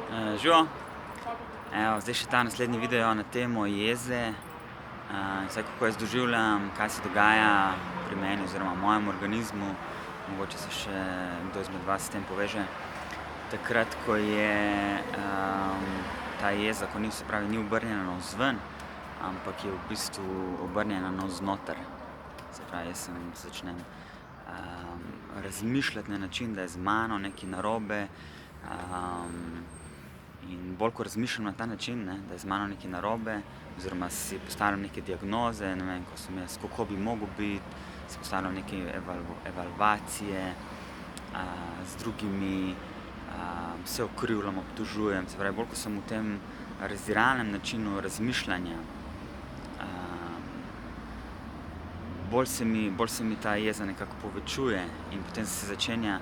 Živijo. Evo, zdaj še ta naslednji video na temo jeze. Vsaj kako jaz doživljam, kaj se dogaja pri meni oziroma mojem organizmu. Mogoče se še kdo izmed vas s tem poveže. Takrat, ko je ta jeza, ko ni, se pravi, ni obrnjena navzven, ampak je v bistvu obrnjena navznoter. Se pravi, jaz začnem razmišljati na način, da je z mano nekaj narobe. In bolj ko razmišljam na ta način, da je z mano nekaj narobe, oziroma si postavljam neke diagnoze, ne vem, ko sem jaz, kako bi mogel biti, si postavljam neke evalvacije z drugimi, se okrivljam, obtožujem, se pravi, bolj ko sem v tem razdiralnem načinu razmišljanja, bolj se mi ta jeza nekako povečuje in potem se začenja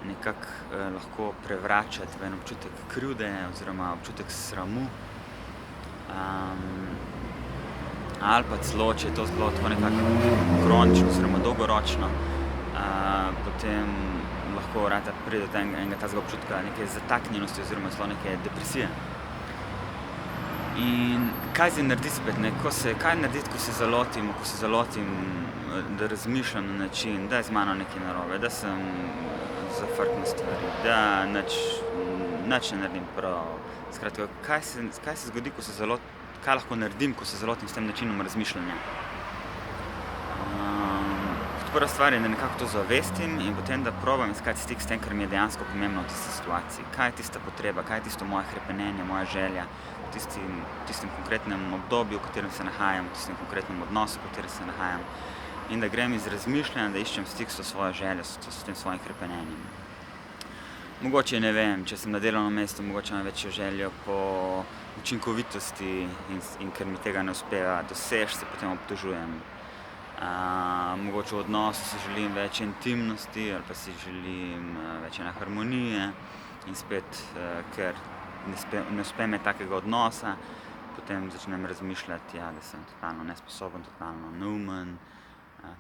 nekako lahko prevračati v en občutek krivde oziroma občutek sramu. Ali pa celo, če je to zelo tako nekako kronično oziroma dolgoročno, potem lahko rata pride do enega takega občutka neke zataknjenosti oziroma celo neke depresije. In kaj zdaj narediti spet, kaj narediti, ko se zalotim, da razmišljam na način, da je z mano nekaj narobe, da sem zafrknil stvari, da nič ne naredim prav. Skratka, kaj se zgodi, kaj lahko naredim, ko se zalotim s tem načinom razmišljanja? Kot prva stvar je, da nekako to zavestim in potem, da probam iskati stik s tem, kar mi je dejansko pomembno v tisti situaciji. Kaj je tista potreba, kaj je tisto moje hrepenenje, moja želja v tistem konkretnem obdobju, v katerem se nahajam, v tistem konkretnem odnosu, v katerem se nahajam. In da grem iz razmišljanja, da iščem stik s svojo željo, s tem svojim hrepenenjem. Mogoče, ne vem, če sem na delovnem mestu, mogoče imam večjo željo po učinkovitosti in ker mi tega ne uspeva doseči, se potem obtožujem. Mogoče v odnosu si želim več intimnosti ali pa si želim več ene harmonije in spet, ker ne uspe me takega odnosa, potem začnem razmišljati, da sem totalno nesposoben, totalno neumen,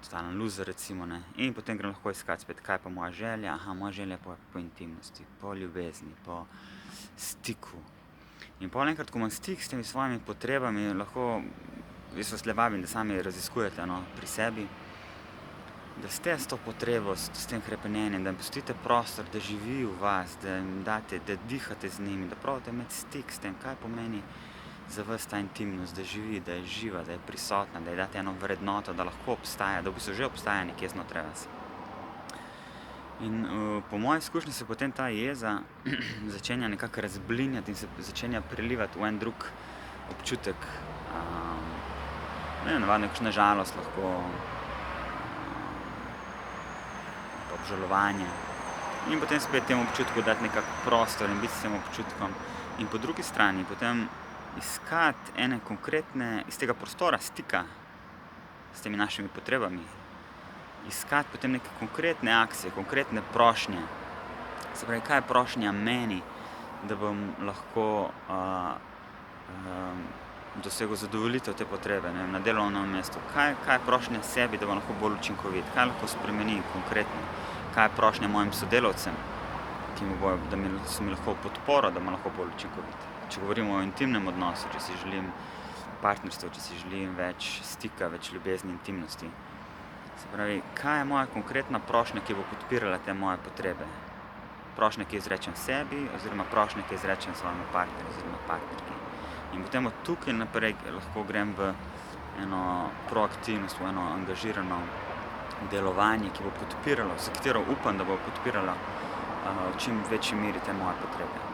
totalen loser recimo, ne. In potem grem lahko iskat spet, kaj je pa moja želja. Moja želja je po intimnosti, po ljubezni, po stiku. In pol enkrat, ko imam stik s temi svojimi potrebami, lahko, jaz vas le vabim, da sami raziskujete, pri sebi, da ste s to potrebo, s tem hrepenenjem, da jim pustite prostor, da živi v vas, da jim date, da dihate z njimi, da probate imeti stik s tem, kaj pomeni za vas ta intimnost, da živi, da je živa, da je prisotna, da ji date eno vrednoto, da lahko obstaja, da v bistvu že obstaja nekje znotraj vas. In po moji izkušnji se potem ta jeza začenja nekako razblinjati in se začenja prelivati v en drug občutek, navadno kakšna žalost lahko, obžalovanje. In potem spet temu občutku dati nekako prostor in biti s tem občutkom. In po drugi strani potem iskati ene konkretne, iz tega prostora stika s temi našimi potrebami, iskati potem neke konkretne akcije, konkretne prošnje. Se pravi, kaj je prošnja meni, da bom lahko dosegel zadovoljitev te potrebe, ne vem, na delovnem mestu. Kaj je prošnja sebi, da bom lahko bolj učinkovit? Kaj lahko spremenim konkretno? Kaj je prošnja mojim sodelavcem, da so mi lahko v podporo, da bom lahko bolj učinkovit? Če govorimo o intimnem odnosu, če si želim partnerstva, če si želim več stika, več ljubezni, intimnosti. Se pravi, kaj je moja konkretna prošnja, ki bo podpirala te moje potrebe? Prošnja, ki jo izrečem sebi, oziroma prošnja, ki jo izrečem svojemu partnerju oziroma partnerki. In potem od tukaj naprej lahko grem v eno proaktivnost, v eno angažirano delovanje, ki bo podpiralo, za katero upam, da bo podpiralo v čim večji meri te moje potrebe.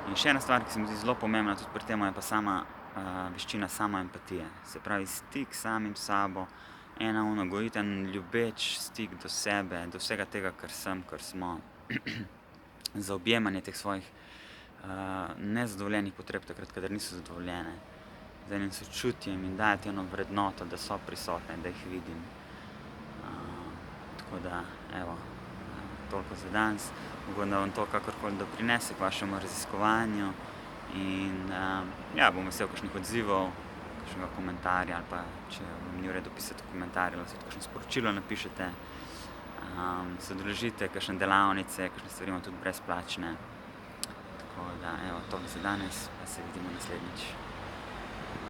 In še ena stvar, ki se mi zdi zelo pomembna tudi pri tem, je pa sama veščina samoempatije. Se pravi, stik s samim sabo, gojiti en ljubeč stik do sebe, do vsega tega, kar sem, kar smo, za objemanje teh svojih nezadovoljenih potreb takrat, kadar niso zadovoljene, z enim sočutjem in dajati eno vrednoto, da so prisotne, da jih vidim. Tako da, evo, toliko za danes. Upam, da vam to kakorkoli doprinese k vašemu raziskovanju in bom vesel kakšnih odzivov, kakšnega komentarja ali pa, če vam ni v redu pisati komentarje, lahko tudi kakšno sporočilo napišete. Se udeležite kakšne delavnice, kakšne stvari imam tudi brezplačne. Tako da, evo, to za danes, pa se vidimo naslednjič.